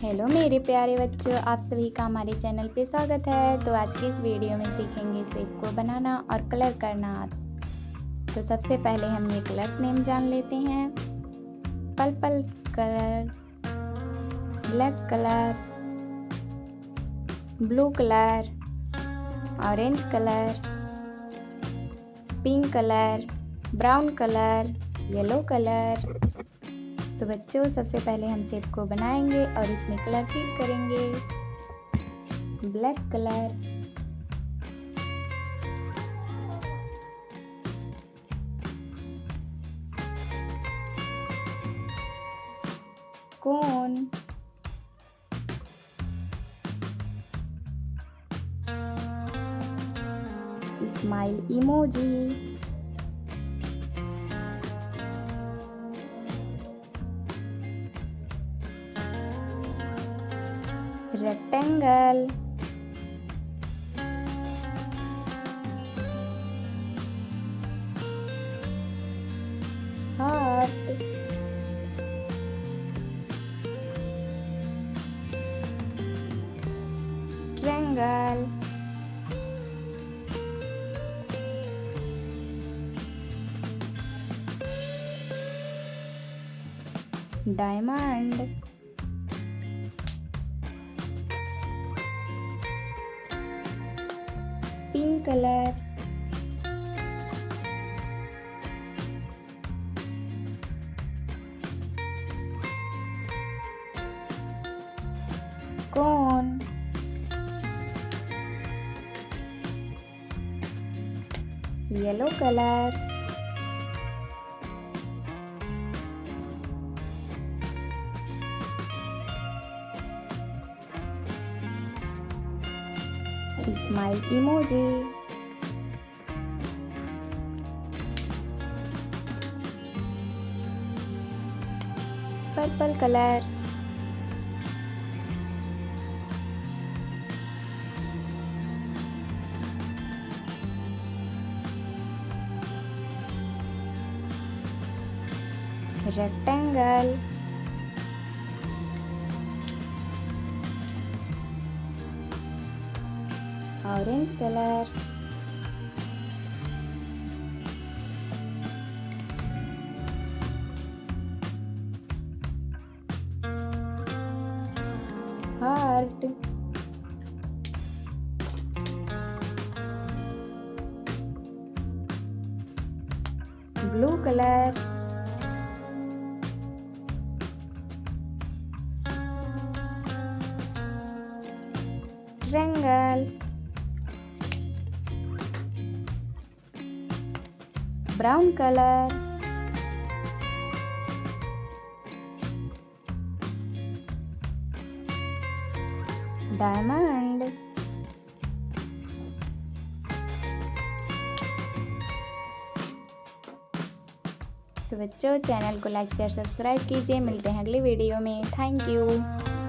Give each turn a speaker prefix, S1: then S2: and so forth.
S1: Hello मेरे प्यारे बच्चों, आप सभी का हमारे चैनल पे स्वागत है। तो आज की इस वीडियो में सीखेंगे शेप को बनाना और कलर करना। तो सबसे पहले हम ये कलर्स नेम जान लेते हैं। Purple colour, black colour, blue colour, orange colour, pink colour, brown colour, yellow colour. तो बच्चों सबसे पहले हम शेप को बनाएंगे और इसमें कलर फिल करेंगे। Black colour, cone, smile emoji, rectangle, heart, triangle, diamond, pink colour, cone, yellow colour, smile emoji, purple colour, rectangle, orange colour, heart, blue colour, triangle, brown colour, diamond. तो बच्चों channel को like share subscribe कीजिए। मिलते हैं अगली video में। Thank you.